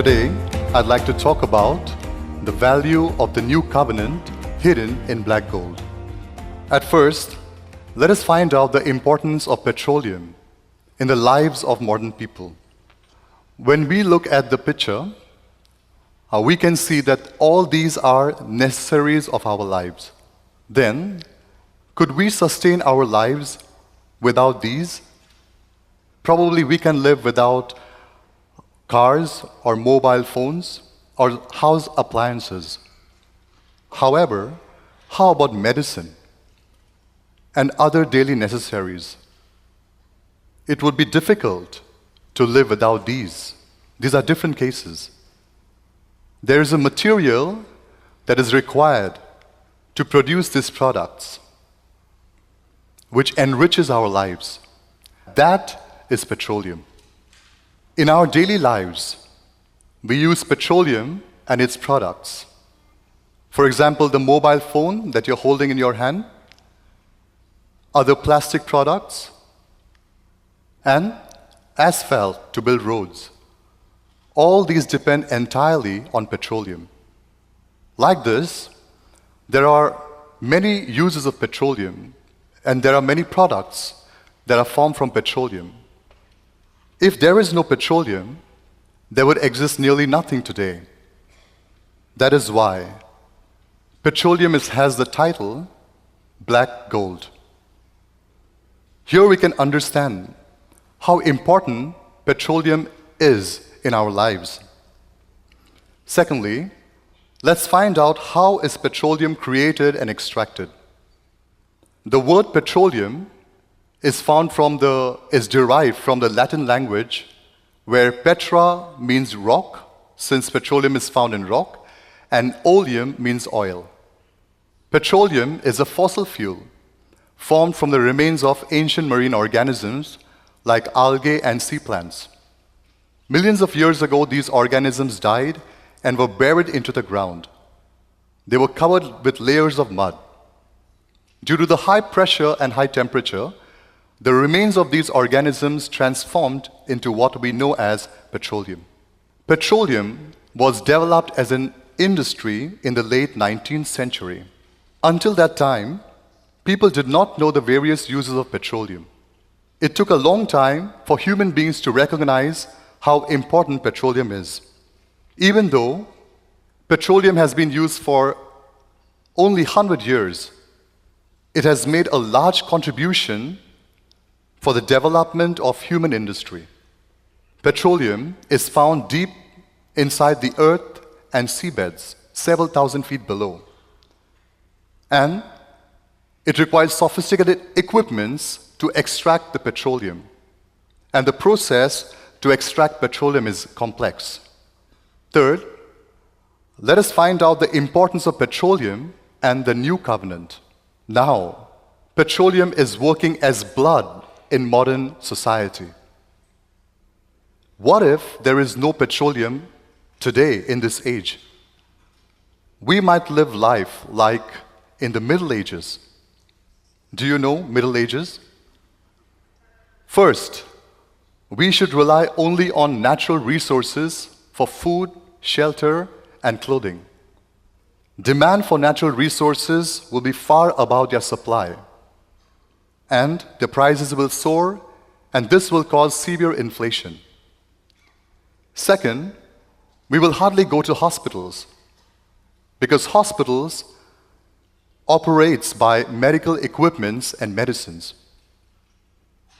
Today, I'd like to talk about the value of the new covenant hidden in black gold. At first, let us find out the importance of petroleum in the lives of modern people. When we look at the picture, we can see that all these are necessaries of our lives. Then, could we sustain our lives without these? Probably we can live without cars or mobile phones or house appliances. However, how about medicine and other daily necessaries? It would be difficult to live without these. These are different cases. There is a material that is required to produce these products, which enriches our lives. That is petroleum. In our daily lives, we use petroleum and its products. For example, the mobile phone that you're holding in your hand, other plastic products, and asphalt to build roads. All these depend entirely on petroleum. Like this, there are many uses of petroleum, and there are many products that are formed from petroleum. If there is no petroleum, there would exist nearly nothing today. That is why petroleum has the title black gold. Here we can understand how important petroleum is in our lives. Secondly, let's find out how is petroleum created and extracted. The word petroleum is derived from the Latin language, where petra means rock, since petroleum is found in rock, and oleum means oil. Petroleum is a fossil fuel formed from the remains of ancient marine organisms like algae and sea plants. Millions of years ago, these organisms died and were buried into the ground. They were covered with layers of mud. Due to the high pressure and high temperature, the remains of these organisms transformed into what we know as petroleum. Petroleum was developed as an industry in the late 19th century. Until that time, people did not know the various uses of petroleum. It took a long time for human beings to recognize how important petroleum is. Even though petroleum has been used for only 100 years, it has made a large contribution for the development of human industry. Petroleum is found deep inside the earth and seabeds, several thousand feet below. And it requires sophisticated equipments to extract the petroleum. And the process to extract petroleum is complex. Third, let us find out the importance of petroleum and the new covenant. Now, petroleum is working as blood in modern society. What if there is no petroleum today in this age? We might live life like in the Middle Ages. Do you know Middle Ages? First, we should rely only on natural resources for food, shelter, and clothing. Demand for natural resources will be far above their supply, and the prices will soar, and this will cause severe inflation. Second, we will hardly go to hospitals, because hospitals operates by medical equipments and medicines.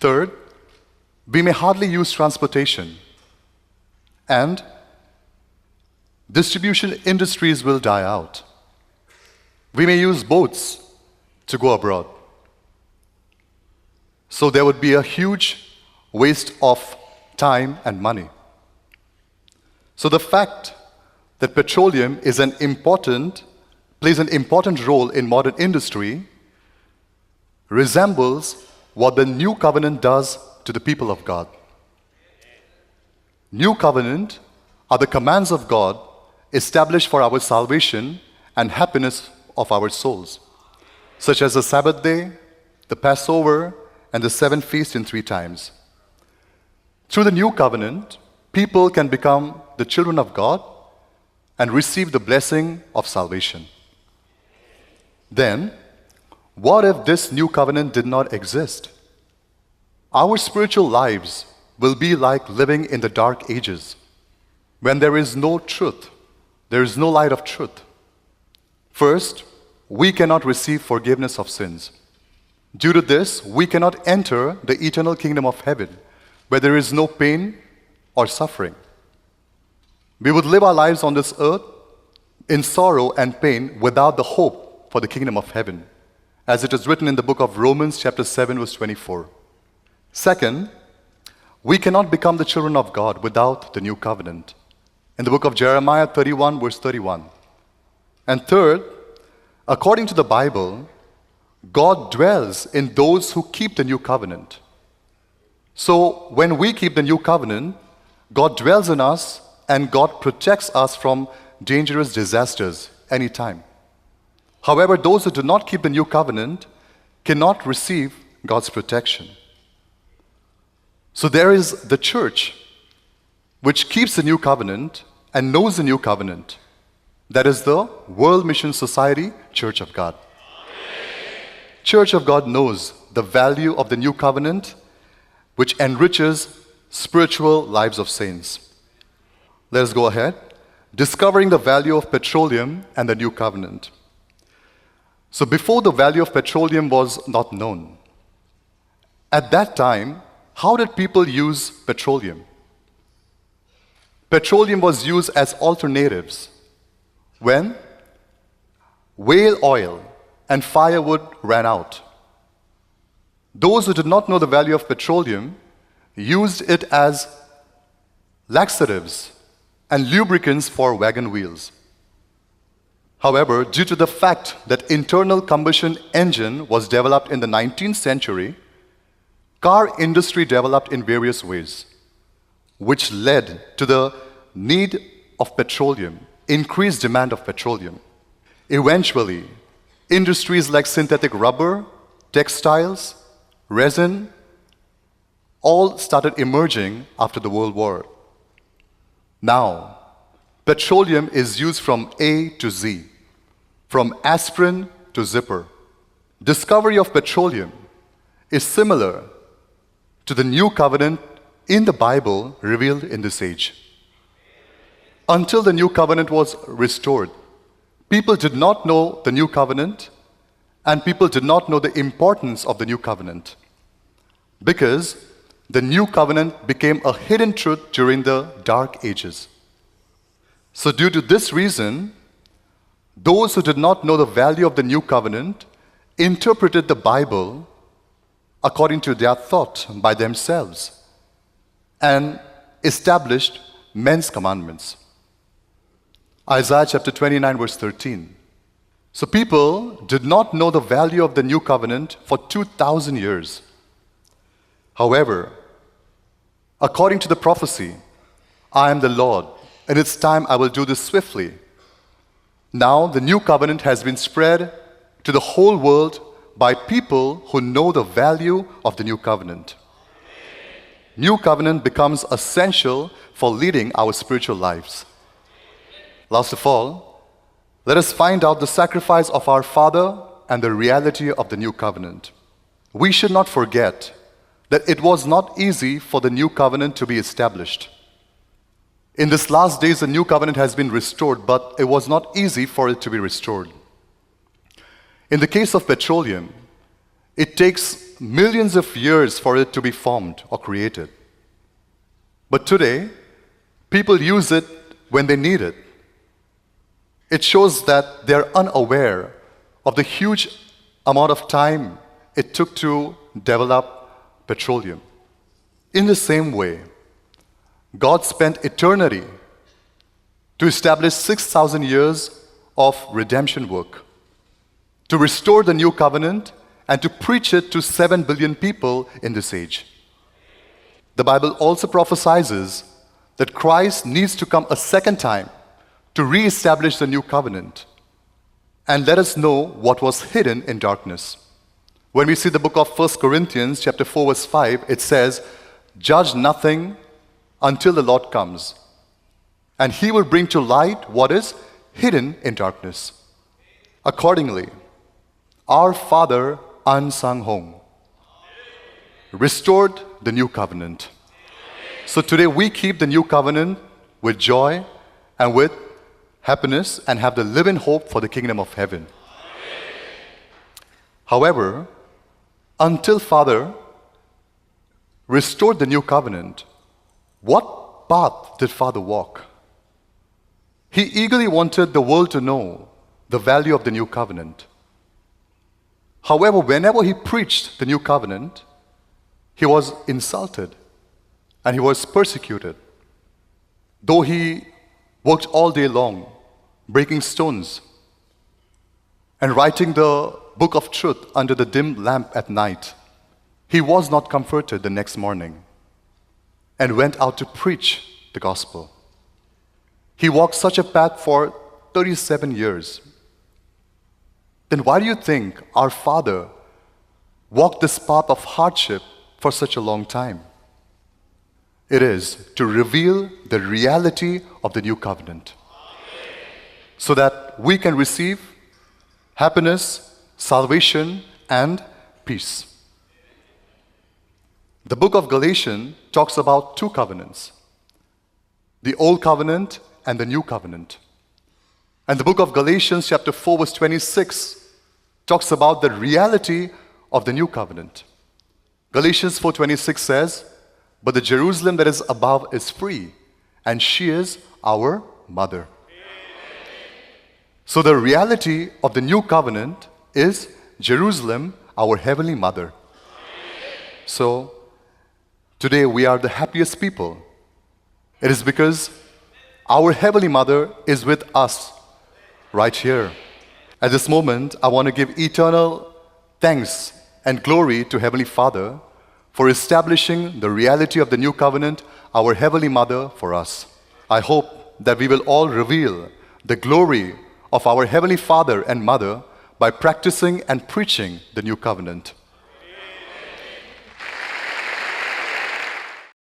Third, we may hardly use transportation, and distribution industries will die out. We may use boats to go abroad. So there would be a huge waste of time and money. So the fact that petroleum plays an important role in modern industry resembles what the new covenant does to the people of God. New covenant are the commands of God established for our salvation and happiness of our souls, such as the Sabbath day, the Passover, and the 7 feasts in 3 times. Through the new covenant, people can become the children of God and receive the blessing of salvation. Then, what if this new covenant did not exist? Our spiritual lives will be like living in the dark ages, when there is no truth, there is no light of truth. First, we cannot receive forgiveness of sins. Due to this, we cannot enter the eternal kingdom of heaven, where there is no pain or suffering. We would live our lives on this earth in sorrow and pain without the hope for the kingdom of heaven, as it is written in the book of Romans chapter 7, verse 24. Second, we cannot become the children of God without the new covenant, in the book of Jeremiah 31, verse 31. And third, according to the Bible, God dwells in those who keep the new covenant. So when we keep the new covenant, God dwells in us and God protects us from dangerous disasters anytime. However, those who do not keep the new covenant cannot receive God's protection. So there is the church, which keeps the new covenant and knows the new covenant. That is the World Mission Society Church of God. Church of God knows the value of the new covenant, which enriches spiritual lives of saints. Let us go ahead. Discovering the value of petroleum and the new covenant. So before, the value of petroleum was not known. At that time, how did people use petroleum? Petroleum was used as alternatives when whale oil and firewood ran out. Those who did not know the value of petroleum used it as laxatives and lubricants for wagon wheels. However, due to the fact that internal combustion engine was developed in the 19th century, car industry developed in various ways, which led to the need of petroleum, increased demand of petroleum. Eventually, industries like synthetic rubber, textiles, resin, all started emerging after the World War. Now, petroleum is used from A to Z, from aspirin to zipper. Discovery of petroleum is similar to the new covenant in the Bible revealed in this age. Until the new covenant was restored, people did not know the new covenant, and people did not know the importance of the new covenant, because the new covenant became a hidden truth during the dark ages. So due to this reason, those who did not know the value of the new covenant interpreted the Bible according to their thought by themselves and established men's commandments. Isaiah chapter 29, verse 13. So people did not know the value of the new covenant for 2,000 years. However, according to the prophecy, I am the Lord, and it's time I will do this swiftly. Now the new covenant has been spread to the whole world by people who know the value of the new covenant. New covenant becomes essential for leading our spiritual lives. Last of all, let us find out the sacrifice of our Father and the reality of the new covenant. We should not forget that it was not easy for the new covenant to be established. In this last days, the new covenant has been restored, but it was not easy for it to be restored. In the case of petroleum, it takes millions of years for it to be formed or created. But today, people use it when they need it. It shows that they're unaware of the huge amount of time it took to develop petroleum. In the same way, God spent eternity to establish 6,000 years of redemption work, to restore the new covenant and to preach it to 7 billion people in this age. The Bible also prophesies that Christ needs to come a second time to re-establish the new covenant and let us know what was hidden in darkness. When we see the book of 1 Corinthians chapter 4 verse 5, it says, "Judge nothing until the Lord comes, and he will bring to light what is hidden in darkness. Accordingly, our Father unsung home restored the new covenant. So today we keep the new covenant with joy and with happiness and have the living hope for the kingdom of heaven. However, until Father restored the new covenant, what path did Father walk? He eagerly wanted the world to know the value of the new covenant. However, whenever he preached the new covenant, he was insulted and he was persecuted. Though he worked all day long, breaking stones and writing the book of truth under the dim lamp at night, he was not comforted the next morning and went out to preach the gospel. He walked such a path for 37 years. Then why do you think our Father walked this path of hardship for such a long time? It is to reveal the reality of the new covenant, so that we can receive happiness, salvation, and peace. The book of Galatians talks about two covenants, the old covenant and the new covenant. And the book of Galatians chapter 4 verse 26 talks about the reality of the new covenant. Galatians 4:26 says, "But the Jerusalem that is above is free, and she is our mother." So the reality of the new covenant is Jerusalem, our heavenly mother. So today we are the happiest people. It is because our heavenly mother is with us right here. At this moment, I want to give eternal thanks and glory to Heavenly Father for establishing the reality of the new covenant, our heavenly mother, for us. I hope that we will all reveal the glory of our heavenly Father and Mother by practicing and preaching the new covenant.